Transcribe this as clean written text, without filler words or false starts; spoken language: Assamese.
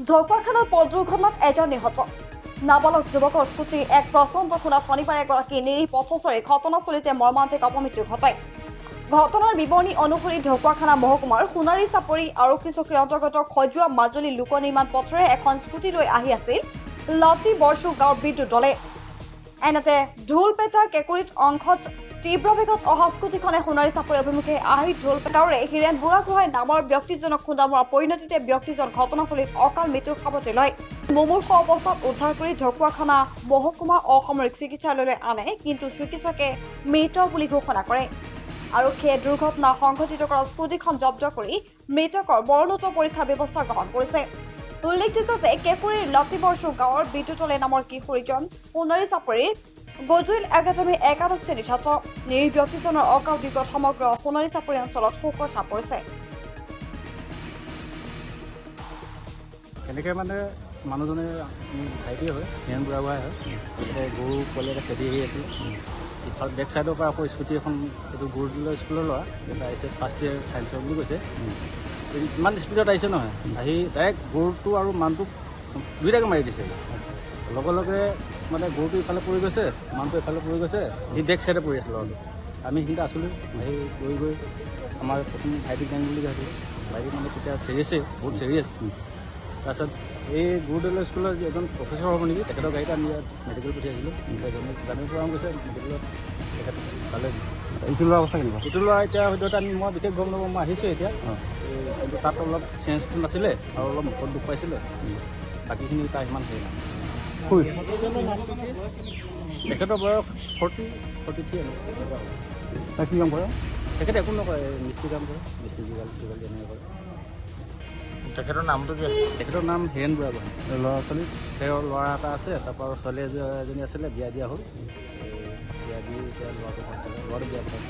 ঢকুৱাখানাত পথ দুৰ্ঘটনাত এজন নিহত নাবালক যুৱকৰ স্কুটিৰ এক প্ৰচণ্ড খুন্দাত শনিবাৰে এগৰাকী নিৰীহ পথচাৰীৰ ঘটনাস্থলীতে মৰ্মান্তিক অপমৃত্যু ঘটায়। ঘটনাৰ বিৱৰণী অনুসৰি ঢকুৱাখানা মহকুমাৰ সোণাৰী চাপৰি আৰক্ষী চকীৰ অন্তৰ্গত খজুৱা মাজুলী লোক নিৰ্মাণ পথেৰে এখন স্কুটি লৈ আহি আছিল লতি বৰচু গাঁৱৰ বিদ্যুৎ দলে। এনেতে ঢোলপেটা কেকুৰিত অংশত তীব্ৰ বেগত অহা স্কুটিখনে সোণাৰী চাপৰি অভিমুখে আহি ঢোলপেটাৰে হীৰেন বুঢ়াগোহাঁই নামৰ ব্যক্তিজনক খুন্দা মৰাৰ পৰিণতিতে ব্যক্তিজন ঘটনাস্থলীত অকাল মৃত্যুৰ সাৱটি লয়। মুমূৰ্ষু অৱস্থাত উদ্ধাৰ কৰি ঢকুৱাখানা মহকুমাৰ অসামৰিক চিকিৎসালয়লৈ আনে, কিন্তু চিকিৎসকে মৃত বুলি ঘোষণা কৰে। আৰক্ষীয়ে দুৰ্ঘটনা সংঘটিত কৰা স্কুটিখন জব্দ কৰি মৃতকৰ মৰণোত্তৰ পৰীক্ষাৰ ব্যৱস্থা গ্ৰহণ কৰিছে। উল্লেখযোগ্য যে কেকুৰিৰ লতিবৰচু গাঁৱৰ বিদ্যুতলে নামৰ কিশোৰীজন সোণাৰী চাপৰিৰ গজুইল একাডেমীৰ একাদশ শ্ৰেণীৰ ছাত্ৰ। নিৰীহ ব্যক্তিজনৰ অকাল বিগত সমগ্ৰ সোণাৰী চাপৰি অঞ্চলত শোকৰ ছাপ পৰিছে। এনেকৈ মানে মানুহজনে ভাইটিয়ে হয়, হীৰেন বুঢ়াগোহাঁই হয়। এতিয়া গৰু পোৱালি এটা খেদি আহি আছিল। ইফালে বেক চাইডৰ পৰা আকৌ স্কুটি এখন, এইটো গুৰুদুলৰ স্কুলৰ ল'ৰা, এটা HS ফাৰ্ষ্ট ইয়েৰ ছায়েন্সৰ বুলি কৈছে। ইমান স্পীডত আহিছে নহয়, আহি ডাইৰেক্ট গৰুটো আৰু মানুহটোক দুইটাকে মাৰি দিছে। লগে লগে মানে গৰুটো ইফালে পৰি গৈছে, মানুহটো ইফালে পৰি গৈছে, সি বেক চাইডে পৰি আছে ল'ৰাটো। আমি সেইখিনিতে আছিলোঁ, আহি গৈ আমাৰ প্ৰথম ভাইটিক দাঙি বুলি কৈছিলোঁ। ভাইটি মানে তেতিয়া চিৰিয়াছেই, বহুত চিৰিয়াছ। তাৰপিছত এই গুৰুদুলৰ স্কুলৰ এজন প্ৰফেচৰ হ'ব নেকি, তেখেতৰ গাড়ীত আমি ইয়াত মেডিকেল পঠিয়াইছিলোঁ। জানিব পৰা গৈছে মেডিকেলত তেখেত ভালে। ইটো লোৱাৰ অৱস্থা কেনেকুৱা? ইটো লোৱা এতিয়া হয়তো মই বিশেষ গম নাপাওঁ, মই আহিছোঁ এতিয়া। কিন্তু তাত অলপ চেঞ্জটো নাছিলে আৰু অলপ মুখত দুখ পাইছিলে। বাকীখিনি তাৰ সিমান হেৰি নাই। তেখেতৰ বয়স 43 তাই কি কাম কৰে? তেখেতে একো নকৰে, মিস্ত্ৰী কাম কৰে, মিস্ত্ৰী যোগালী এনেকৈ কৰে। তেখেতৰ নামটো কি আছে? তেখেতৰ নাম হীৰেন বুঢ়াগোহাঁই। ল'ৰা ছোৱালী? তেওঁৰ ল'ৰা এটা আছে, তাৰপৰা আৰু ছোৱালী এজনী আছিলে, বিয়া দিয়া হ'ল। বিয়া দি এতিয়া ল'ৰাটো বিয়া পালে।